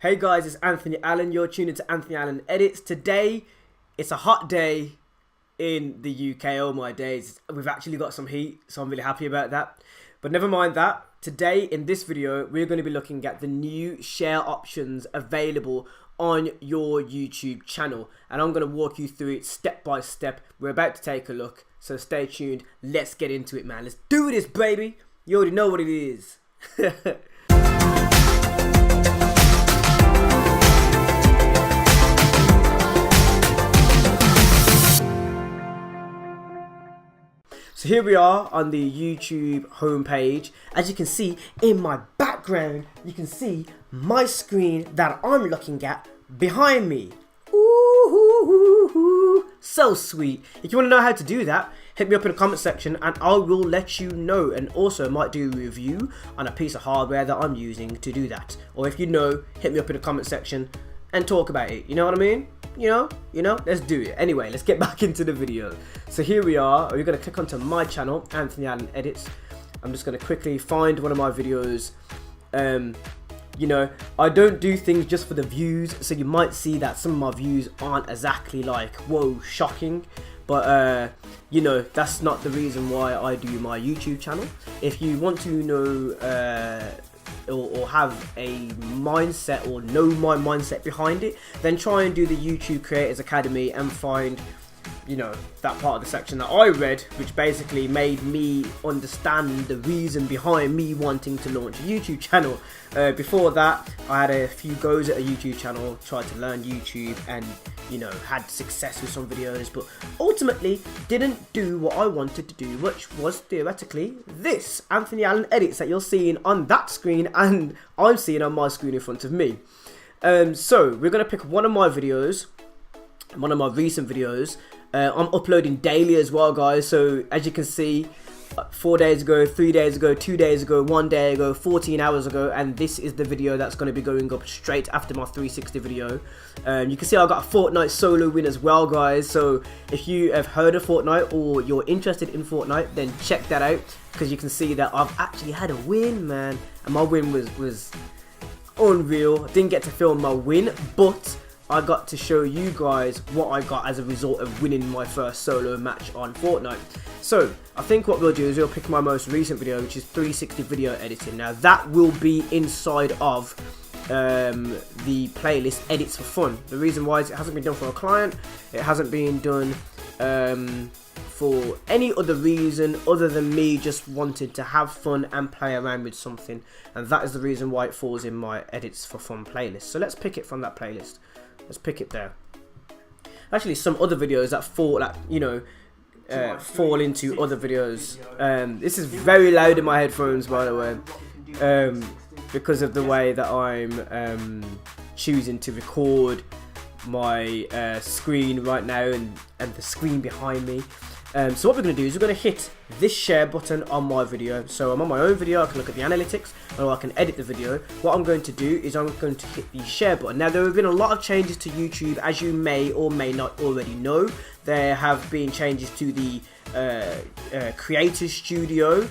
Hey guys, it's Anthony Allen. You're tuning to Anthony Allen Edits. Today, it's a hot day in the UK. Oh my days. We've actually got some heat, so I'm really happy about that. But never mind that. Today, in this video, we're going to be looking at the new share options available on your YouTube channel. And I'm going to walk you through it step by step. We're about to take a look, so stay tuned. Let's get into it, man. Let's do this, baby. You already know what it is. So here we are on the YouTube homepage. As you can see in my background, you can see my screen that I'm looking at behind me. Ooh, so sweet. If you want to know how to do that, hit me up in the comment section and I will let you know, and also might do a review on a piece of hardware that I'm using to do that. Or if you know, hit me up in the comment section and talk about it. You know what I mean? You know, let's do it. Anyway, let's get back into the video. So here we are. We're going to click onto my channel, Anthony Allen Edits. I'm just going to quickly find one of my videos. You know, I don't do things just for the views, so you might see that some of my views aren't exactly like, whoa, shocking. But, you know, that's not the reason why I do my YouTube channel. If you want to know or have a mindset or know my mindset behind it, then try and do the YouTube Creators Academy and find, you know, that part of the section that I read, which basically made me understand the reason behind me wanting to launch a YouTube channel. Before that, I had a few goes at a YouTube channel, tried to learn YouTube and, you know, had success with some videos, but ultimately didn't do what I wanted to do, which was theoretically this, Anthony Allen Edits, that you're seeing on that screen and I'm seeing on my screen in front of me. So we're going to pick one of my videos, one of my recent videos. I'm uploading daily as well, guys, so as you can see, 4 days ago, 3 days ago, 2 days ago, 1 day ago, 14 hours ago, and this is the video that's going to be going up straight after my 360 video. You can see I got a Fortnite solo win as well, guys, so if you have heard of Fortnite or you're interested in Fortnite, then check that out, because you can see that I've actually had a win, man, and my win was unreal. I didn't get to film my win, but I got to show you guys what I got as a result of winning my first solo match on Fortnite. So I think what we'll do is we'll pick my most recent video, which is 360 video editing. Now that will be inside of the playlist Edits for Fun. The reason why is it hasn't been done for a client, it hasn't been done for any other reason other than me just wanting to have fun and play around with something, and that is the reason why it falls in my Edits for Fun playlist. So let's pick it from that playlist. Let's pick it there. Actually, some other videos that fall, like, you know, fall into other videos. This is very loud in my headphones, by the way, because of the way that I'm choosing to record my screen right now and the screen behind me. So what we're going to do is we're going to hit this share button on my video. So I'm on my own video, I can look at the analytics, or I can edit the video. What I'm going to do is I'm going to hit the share button. Now there have been a lot of changes to YouTube, as you may or may not already know. There have been changes to the Creator Studio.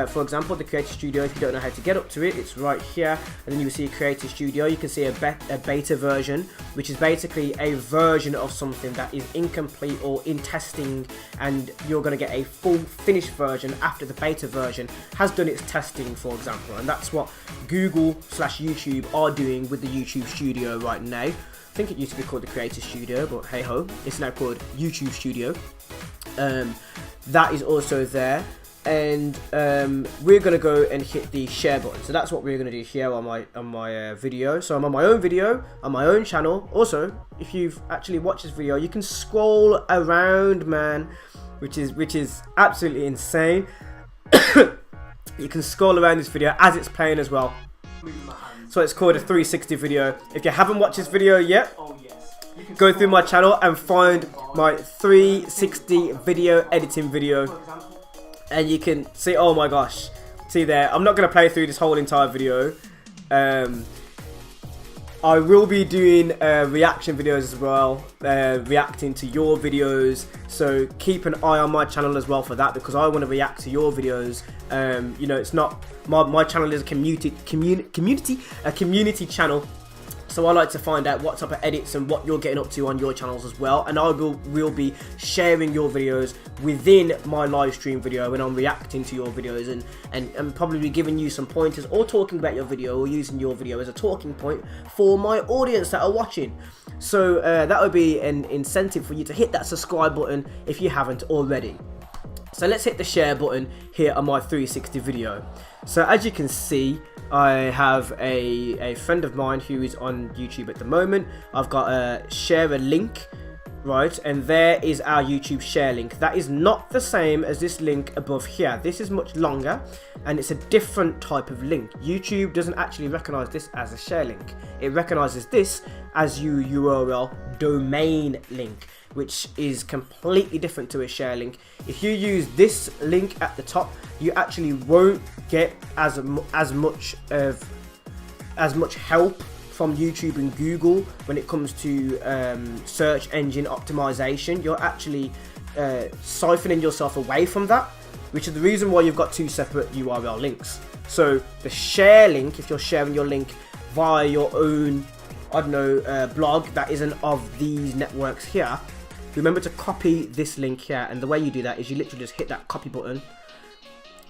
For example, the Creator Studio, if you don't know how to get up to it, it's right here, and then you will see a Creator Studio. You can see a beta version, which is basically a version of something that is incomplete or in testing, and you're going to get a full finished version after the beta version has done its testing, for example. And that's what Google/YouTube are doing with the YouTube Studio right now. I think it used to be called the Creator Studio, but hey ho, it's now called YouTube Studio. That is also there. And we're gonna go and hit the share button. So that's what we're gonna do here on my video. So I'm on my own video on my own channel. Also, if you've actually watched this video, you can scroll around, man, which is absolutely insane. You can scroll around this video as it's playing as well. So it's called a 360 video. If you haven't watched this video yet, go through my channel and find my 360 video editing video. And you can see, oh my gosh, see there, I'm not going to play through this whole entire video. I will be doing reaction videos as well, reacting to your videos, so keep an eye on my channel as well for that, because I want to react to your videos. You know, it's not, my channel is a community channel, So I like to find out what type of edits and what you're getting up to on your channels as well, and I will be sharing your videos within my live stream video when I'm reacting to your videos, and probably giving you some pointers or talking about your video or using your video as a talking point for my audience that are watching. So that would be an incentive for you to hit that subscribe button if you haven't already. So let's hit the share button here on my 360 video. So as you can see, I have a friend of mine who is on YouTube at the moment. I've got a share a link, right, and there is our YouTube share link. That is not the same as this link above here. This is much longer and it's a different type of link. YouTube doesn't actually recognize this as a share link. It recognizes this as your URL domain link, which is completely different to a share link. If you use this link at the top, you actually won't get as much help from YouTube and Google when it comes to search engine optimization. You're actually siphoning yourself away from that, which is the reason why you've got two separate URL links. So the share link, if you're sharing your link via your own, I don't know, blog that isn't of these networks here, remember to copy this link here, and the way you do that is you literally just hit that copy button,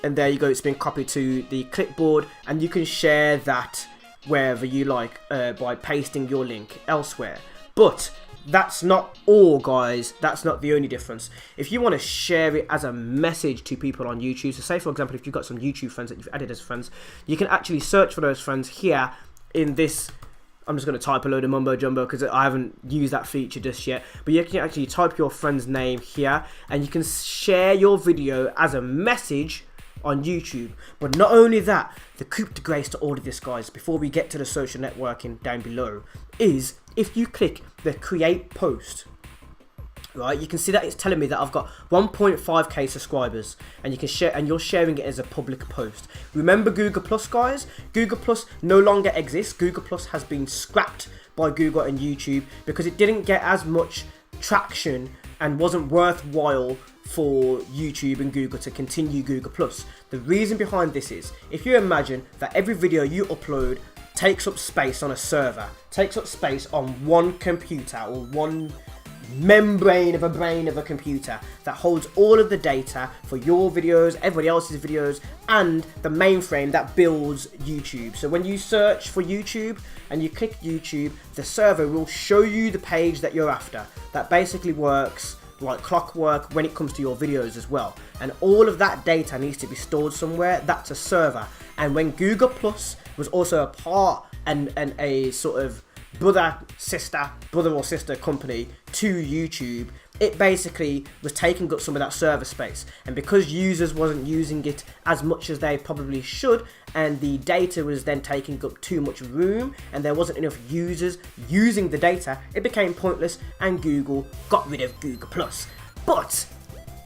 and there you go, it's been copied to the clipboard, and you can share that wherever you like by pasting your link elsewhere. But that's not all, guys. That's not the only difference. If you want to share it as a message to people on YouTube, so say for example if you've got some YouTube friends that you've added as friends, you can actually search for those friends here in this. I'm just going to type a load of mumbo jumbo because I haven't used that feature just yet. But you can actually type your friend's name here, and you can share your video as a message on YouTube. But not only that, the coup de grace to all of this, guys, before we get to the social networking down below, is if you click the create post, right, you can see that it's telling me that I've got 1.5k subscribers, and you can share, and you're sharing it as a public post. Remember Google Plus, guys? Google Plus no longer exists. Google Plus has been scrapped by Google and YouTube because it didn't get as much traction and wasn't worthwhile for YouTube and Google to continue Google Plus. The reason behind this is, if you imagine that every video you upload takes up space on a server, takes up space on one computer or one membrane of a brain of a computer that holds all of the data for your videos, everybody else's videos, and the mainframe that builds YouTube. So when you search for YouTube and you click YouTube, the server will show you the page that you're after. That basically works like clockwork when it comes to your videos as well, and all of that data needs to be stored somewhere. That's a server. And when Google Plus was also a part and a sort of brother or sister company to YouTube, it basically was taking up some of that server space, and because users wasn't using it as much as they probably should, and the data was then taking up too much room and there wasn't enough users using the data, it became pointless and Google got rid of Google Plus. But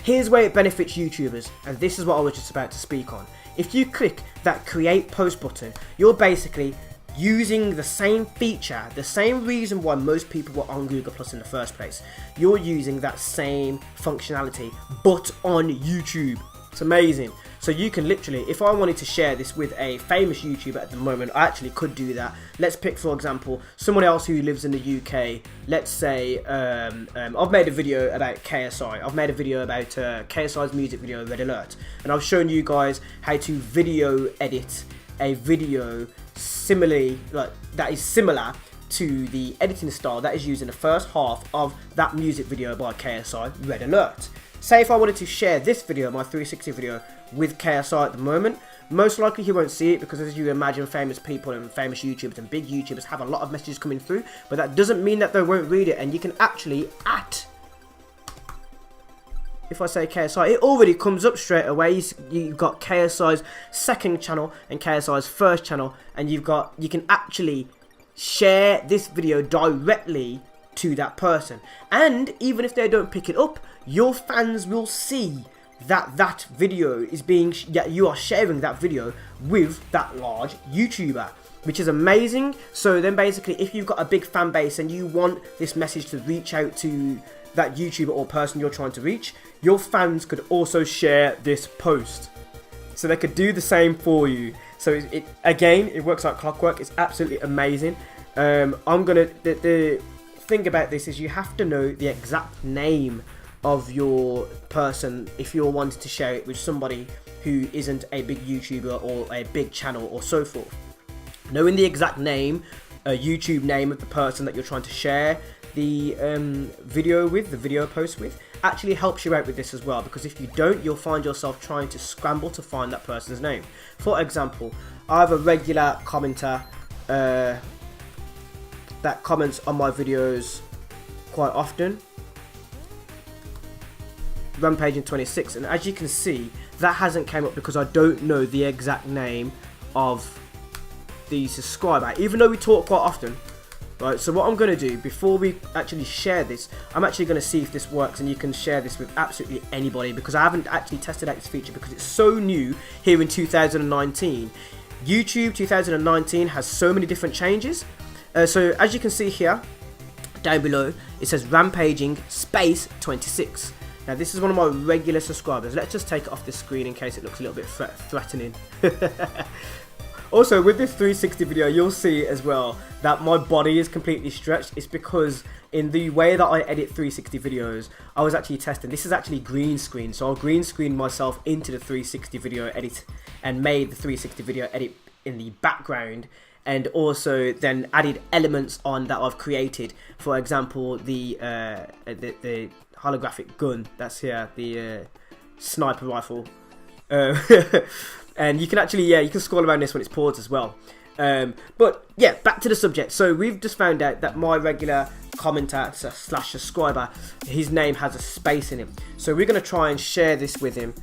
here's where it benefits YouTubers, and this is what I was just about to speak on. If you click that create post button, you're basically using the same feature, the same reason why most people were on Google Plus in the first place. You're using that same functionality, but on YouTube. It's amazing. So you can literally, if I wanted to share this with a famous YouTuber at the moment, I actually could do that. Let's pick, for example, someone else who lives in the UK. Let's say, I've made a video about KSI. I've made a video about KSI's music video, Red Alert. And I've shown you guys how to video edit a video similarly, like that is similar to the editing style that is used in the first half of that music video by KSI, Red Alert. Say if I wanted to share this video, my 360 video, with KSI at the moment, most likely he won't see it because, as you imagine, famous people and famous YouTubers and big YouTubers have a lot of messages coming through, but that doesn't mean that they won't read it. And you can actually if I say KSI, it already comes up straight away. You've got KSI's second channel and KSI's first channel, and you can actually share this video directly to that person. And even if they don't pick it up, your fans will see that that video is being, you are sharing that video with that large YouTuber, which is amazing. So then basically, if you've got a big fan base and you want this message to reach out to that YouTuber or person you're trying to reach, your fans could also share this post. So they could do the same for you. So again, it works like clockwork. It's absolutely amazing. The thing about this is you have to know the exact name of your person if you're wanting to share it with somebody who isn't a big YouTuber or a big channel or so forth. Knowing the exact name, YouTube name of the person that you're trying to share the video with, the video post with, actually helps you out with this as well, because if you don't, you'll find yourself trying to scramble to find that person's name. For example, I have a regular commenter that comments on my videos quite often, Rampaging26, and as you can see, that hasn't came up because I don't know the exact name of the subscriber, even though we talk quite often. Right, so what I'm going to do before we actually share this, I'm actually going to see if this works, and you can share this with absolutely anybody, because I haven't actually tested out this feature because it's so new here in 2019. YouTube 2019 has so many different changes. So as you can see here down below, it says Rampaging space 26. Now this is one of my regular subscribers. Let's just take it off the screen in case it looks a little bit threatening. Also, with this 360 video, you'll see as well that my body is completely stretched. It's because in the way that I edit 360 videos, I was actually testing. This is actually green screen, so I'll green screen myself into the 360 video edit and made the 360 video edit in the background, and also then added elements on that I've created. For example, the holographic gun that's here, the sniper rifle. And you can actually, you can scroll around this when it's paused as well. But yeah, back to the subject. So we've just found out that my regular commenter / subscriber, his name has a space in it. So we're going to try and share this with him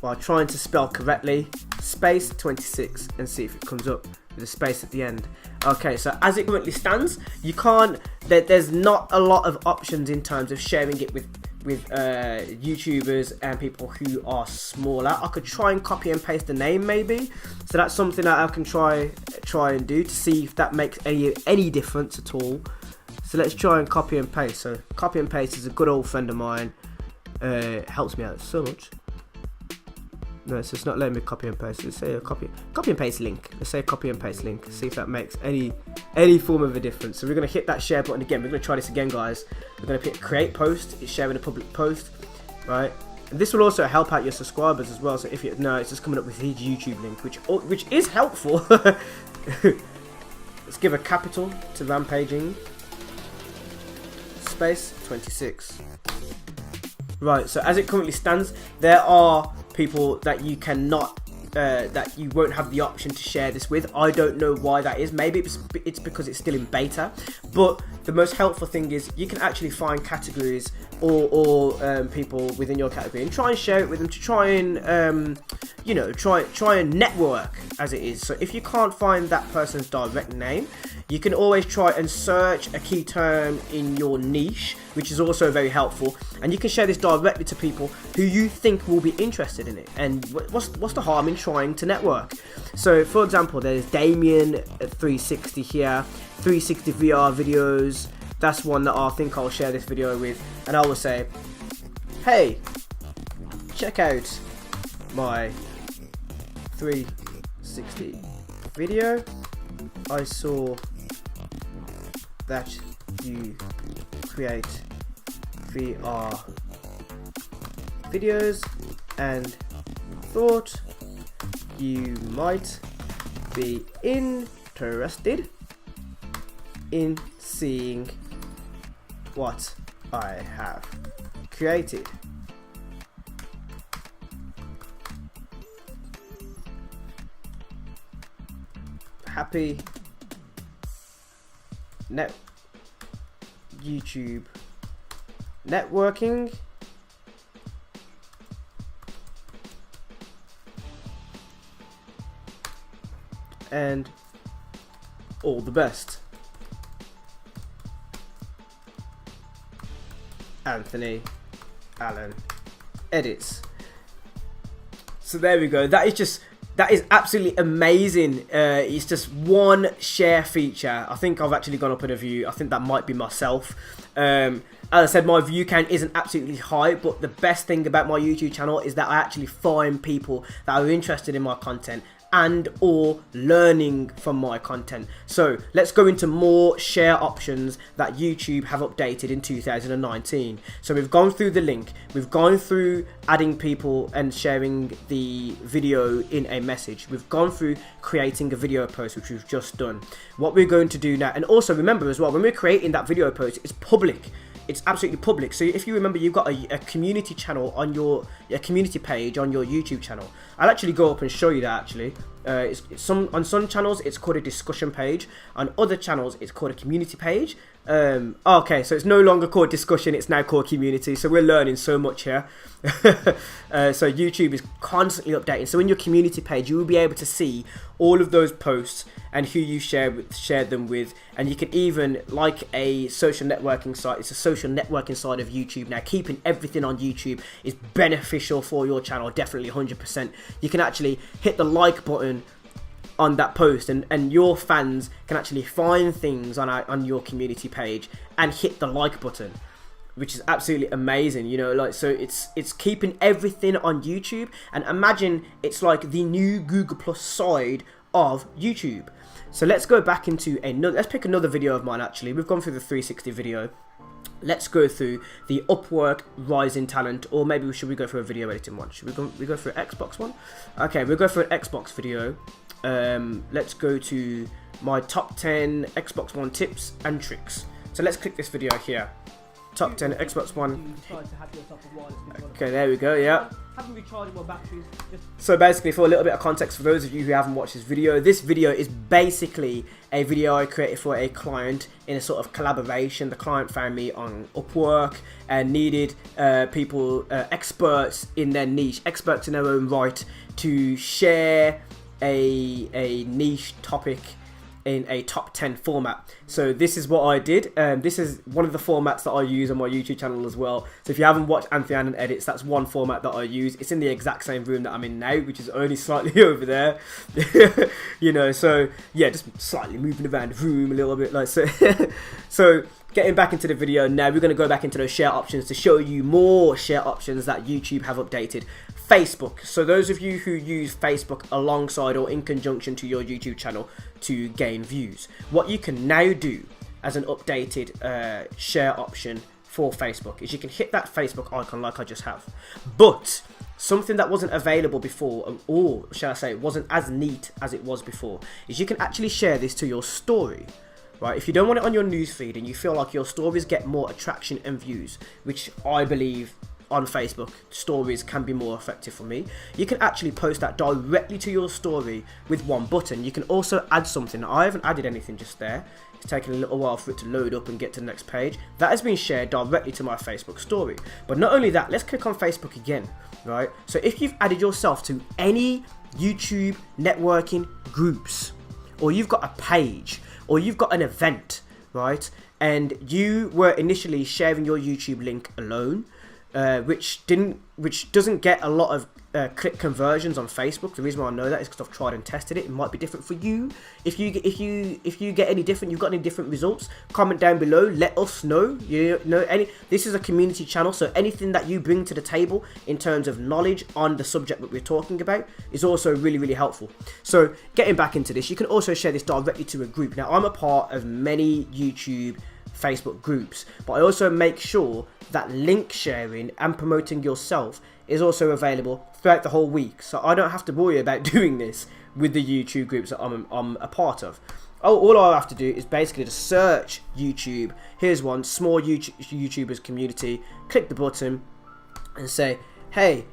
while trying to spell correctly space 26 and see if it comes up with a space at the end. Okay, so as it currently stands, you can't, there's not a lot of options in terms of sharing it with YouTubers and people who are smaller. I could try and copy and paste the name maybe, so that's something that I can try and do to see if that makes any difference at all. So let's try and copy and paste. So copy and paste is a good old friend of mine. It helps me out so much. No, so it's not letting me copy and paste. Let's say a copy and paste link. Let's say a copy and paste link. See if that makes any form of a difference. So we're gonna hit that share button again. We're gonna try this again, guys. We're gonna pick create post. It's sharing a public post, right? And this will also help out your subscribers as well. So if you know, it's just coming up with his YouTube link, which is helpful. Let's give a capital to Rampaging space 26. Right. So as it currently stands, there are people that you cannot that you won't have the option to share this with. I don't know why that is. Maybe it's because it's still in beta, but the most helpful thing is you can actually find categories or people within your category and try and share it with them to try and you know, try and network as it is. So if you can't find that person's direct name, you can always try and search a key term in your niche, which is also very helpful, and you can share this directly to people who you think will be interested in it. And what's the harm in trying to network? So for example, there's Damien at 360 here, 360 VR videos. That's one that I think I'll share this video with, and I will say, hey, check out my 360 video. I saw that you create VR videos and thought you might be interested in seeing what I have created. Happy YouTube networking. And all the best. Anthony Allen Edits. So there we go. That is absolutely amazing. It's just one share feature. I think I've actually gone up in a view. I think that might be myself. As I said, my view count isn't absolutely high, but the best thing about my YouTube channel is that I actually find people that are interested in my content and or learning from my content. So let's go into more share options that YouTube have updated in 2019. So we've gone through the link, we've gone through adding people and sharing the video in a message, we've gone through creating a video post, which we've just done. What we're going to do now, and also remember as well, when we're creating that video post, it's public. It's absolutely public. So if you remember, you've got a community channel on a community page on your YouTube channel. I'll actually go up and show you that actually. On some channels it's called a discussion page. On other channels it's called a community page. Okay, so it's no longer called discussion, it's now called community. So we're learning so much here. So YouTube is constantly updating. So in your community page, you will be able to see all of those posts and who you shared them with, and you can even, like a social networking site, it's a social networking side of YouTube now. Keeping everything on YouTube is beneficial for your channel, definitely 100%. You can actually hit the like button on that post, and your fans can actually find things on your community page and hit the like button, which is absolutely amazing, you know. Like, so it's keeping everything on YouTube, and imagine it's like the new Google Plus side of YouTube. So let's go back into let's pick another video of mine. Actually, we've gone through the 360 video. Let's go through the Upwork Rising Talent, or maybe should we go for a video editing one? Should we go for an Xbox one? Okay, we'll go for an Xbox video. Let's go to my top 10 Xbox One tips and tricks. So let's click this video here. Top 10 Xbox One. Okay, there we go, yeah. So basically, for a little bit of context, for those of you who haven't watched this video is basically a video I created for a client in a sort of collaboration. The client found me on Upwork and needed people, experts in their niche, experts in their own right, to share a niche topic in a top 10 format. So this is what I did. This is one of the formats that I use on my YouTube channel as well. So if you haven't watched AnthonyAllenEdits, that's one format that I use. It's in the exact same room that I'm in now, which is only slightly over there. You know, so yeah, just slightly moving around the room a little bit, like so. So getting back into the video now, we're going to go back into those share options to show you more share options that YouTube have updated. Facebook. So those of you who use Facebook alongside or in conjunction to your YouTube channel to gain views, what you can now do as an updated share option for Facebook is you can hit that Facebook icon like I just have. But something that wasn't available before, or shall I say wasn't as neat as it was before, is you can actually share this to your story. Right, if you don't want it on your newsfeed and you feel like your stories get more attraction and views, which I believe on Facebook stories can be more effective for me, you can actually post that directly to your story with one button. You can also add something. I haven't added anything just there. It's taken a little while for it to load up and get to the next page. That has been shared directly to my Facebook story. But not only that, let's click on Facebook again, right? So if you've added yourself to any YouTube networking groups, or you've got a page, or you've got an event, right, and you were initially sharing your YouTube link alone, which doesn't get a lot of click conversions on Facebook. The reason why I know that is because I've tried and tested it. It might be different for you. If you get any different, you've got any different results, comment down below. Let us know. You know, this is a community channel, so anything that you bring to the table in terms of knowledge on the subject that we're talking about is also really, really helpful. So getting back into this, you can also share this directly to a group. Now, I'm a part of many YouTube Facebook groups, but I also make sure that link sharing and promoting yourself is also available throughout the whole week, so I don't have to worry about doing this with the YouTube groups that I'm a part of. All I have to do is basically to search YouTube. Here's one, small YouTubers community. Click the button and say, hey,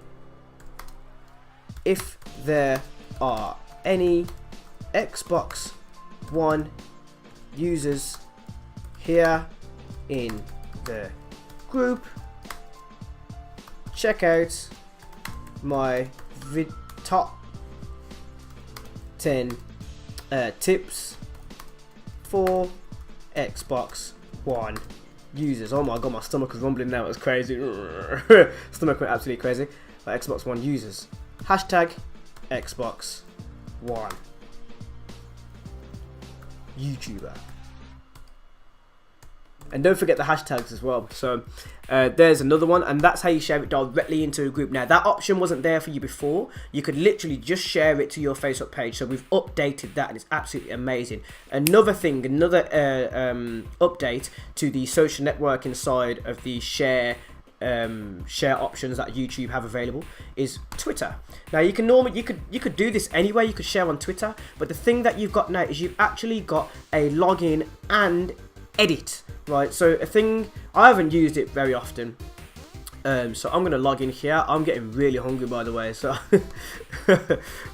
if there are any Xbox One users here in the group, check out my top 10 tips for Xbox One users. Oh my god, my stomach is rumbling now. It's crazy. Stomach went absolutely crazy. Like, Xbox One users. Hashtag Xbox One YouTuber. And don't forget the hashtags as well. So there's another one, and that's how you share it directly into a group. Now that option wasn't there for you before. You could literally just share it to your Facebook page. So we've updated that, and it's absolutely amazing. Another thing, another update to the social networking side of the share options that YouTube have available is Twitter. Now you can normally you could do this anyway. You could share on Twitter, but the thing that you've got now is you've actually got a login and edit, right? So a thing, I haven't used it very often, so I'm gonna log in here. I'm getting really hungry, by the way, so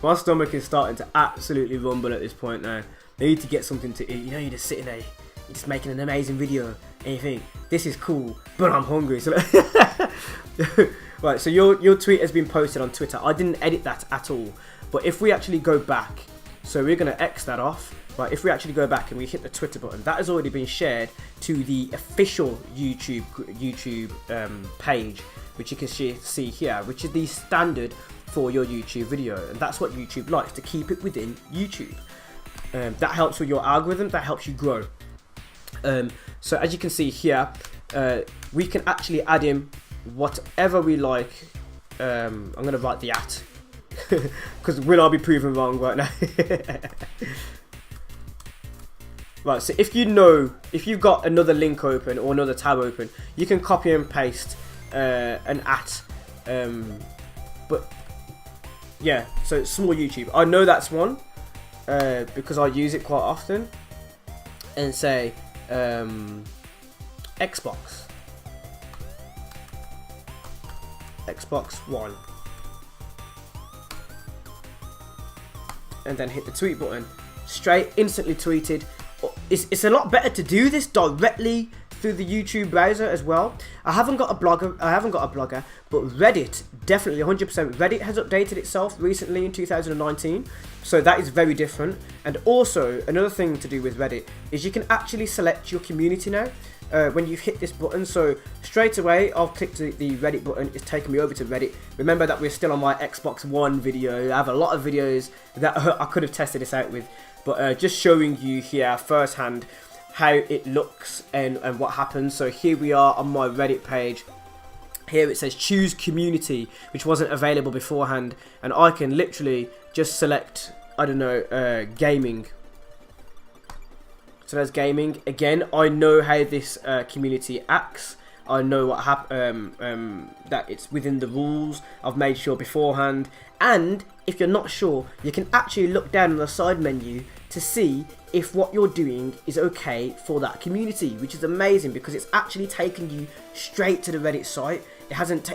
my stomach is starting to absolutely rumble at this point now. I need to get something to eat. You know, you're just sitting there, you're just making an amazing video and you think, this is cool, but I'm hungry. So right, so your tweet has been posted on Twitter. I didn't edit that at all, but if we actually go back, so we're gonna X that off. Right, if we actually go back and we hit the Twitter button, that has already been shared to the official YouTube page, which you can see here, which is the standard for your YouTube video, and that's what YouTube likes, to keep it within YouTube. That helps with your algorithm, that helps you grow. So as you can see here, we can actually add in whatever we like. I'm going to write the @ because will I be proven wrong right now? Right, so if you've got another link open or another tab open, you can copy and paste an @, but yeah, so small YouTube. I know that's one because I use it quite often, and say Xbox 1, and then hit the tweet button. Instantly tweeted. It's a lot better to do this directly through the YouTube browser as well. I haven't got a blogger, but Reddit, definitely 100%. Reddit has updated itself recently in 2019, so that is very different. And also, another thing to do with Reddit is you can actually select your community now when you hit this button. So straight away, I've clicked the Reddit button. It's taken me over to Reddit. Remember that we're still on my Xbox One video. I have a lot of videos that I could have tested this out with, but just showing you here firsthand how it looks and what happens. So here we are on my Reddit page. Here it says choose community, which wasn't available beforehand, and I can literally just select, I don't know, gaming. So there's gaming. Again, I know how this community acts. I know what that it's within the rules. I've made sure beforehand. And if you're not sure, you can actually look down on the side menu to see if what you're doing is okay for that community, which is amazing because it's actually taken you straight to the Reddit site. It hasn't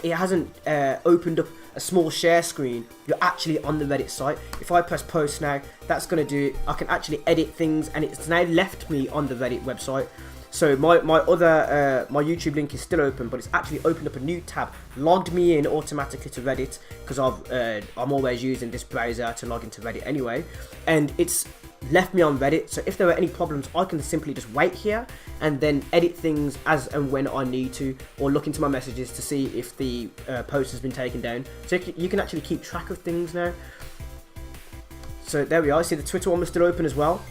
opened up a small share screen. You're actually on the Reddit site. If I press post now, that's going to do it. I can actually edit things, and it's now left me on the Reddit website. So my YouTube link is still open, but it's actually opened up a new tab, logged me in automatically to Reddit, because I'm always using this browser to log into Reddit anyway, and it's left me on Reddit. So if there are any problems, I can simply just wait here and then edit things as and when I need to, or look into my messages to see if the post has been taken down. So you can actually keep track of things now. So there we are. See, the Twitter one was still open as well.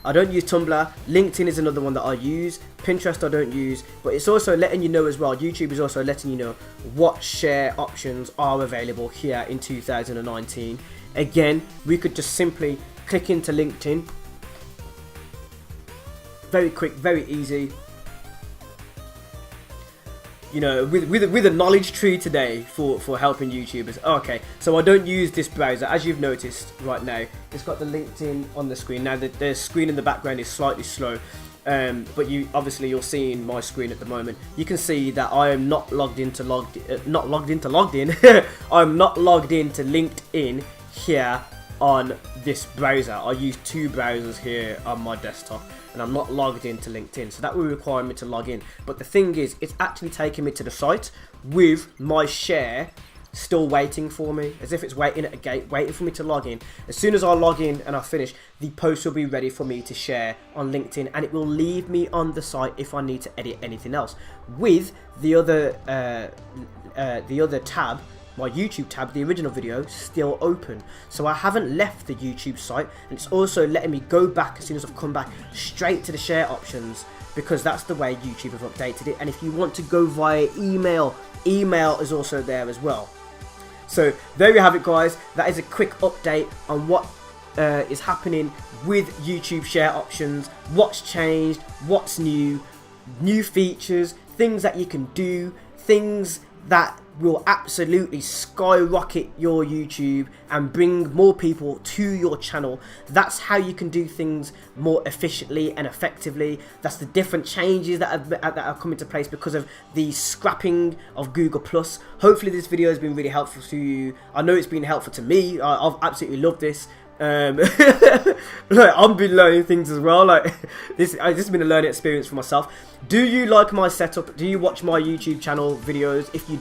I don't use Tumblr. LinkedIn is another one that I use. Pinterest I don't use, but it's also letting you know as well. YouTube is also letting you know what share options are available here in 2019. Again, we could just simply click into LinkedIn. Very quick, very easy. You know, with a knowledge tree today for helping YouTubers. Okay, so I don't use this browser, as you've noticed right now. It's got the LinkedIn on the screen. Now the screen in the background is slightly slow, but you're seeing my screen at the moment. You can see that I am not logged into I'm not logged into LinkedIn here on this browser. I use two browsers here on my desktop, and I'm not logged into LinkedIn, so that will require me to log in. But the thing is, it's actually taking me to the site with my share still waiting for me, as if it's waiting at a gate, waiting for me to log in. As soon as I log in and I finish, the post will be ready for me to share on LinkedIn, and it will leave me on the site if I need to edit anything else. With the other tab, my YouTube tab, the original video, still open. So I haven't left the YouTube site, and it's also letting me go back as soon as I've come back straight to the share options because that's the way YouTube have updated it. And if you want to go via email, email is also there as well. So there you have it, guys. That is a quick update on what is happening with YouTube share options, what's changed, what's new features, things that you can do, things that will absolutely skyrocket your YouTube and bring more people to your channel. That's how you can do things more efficiently and effectively. That's the different changes that have come into place because of the scrapping of Google+. Hopefully this video has been really helpful to you. I know it's been helpful to me. I've absolutely loved this. Like, I've been learning things as well. Like this has been a learning experience for myself. Do you like my setup? Do you watch my YouTube channel videos? If you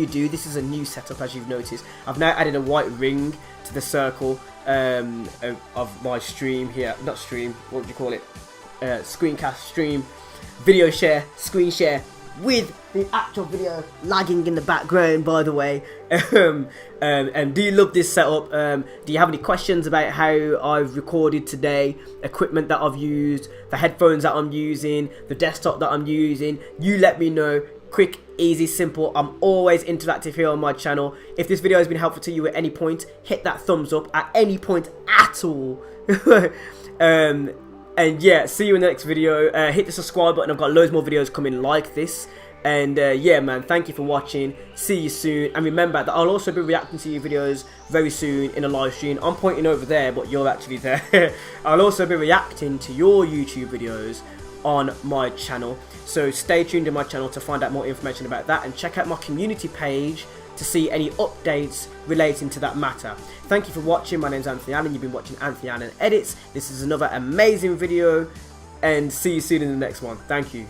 do, this is a new setup, as you've noticed. I've now added a white ring to the circle of my stream here. Not stream, what would you call it? Screencast, stream, video share, screen share, with the actual video lagging in the background, by the way. And do you love this setup? Do you have any questions about how I've recorded today, equipment that I've used, the headphones that I'm using, the desktop that I'm using? You let me know. Quick, easy, simple. I'm always interactive here on my channel. If this video has been helpful to you at any point, hit that thumbs up at any point at all. And yeah, see you in the next video. Hit the subscribe button. I've got loads more videos coming like this. And yeah, man, thank you for watching. See you soon. And remember that I'll also be reacting to your videos very soon in a live stream. I'm pointing over there, but you're actually there. I'll also be reacting to your YouTube videos on my channel. So stay tuned to my channel to find out more information about that. And check out my community page to see any updates relating to that matter. Thank you for watching. My name's Anthony Allen. You've been watching Anthony Allen Edits. This is another amazing video, and see you soon in the next one. Thank you.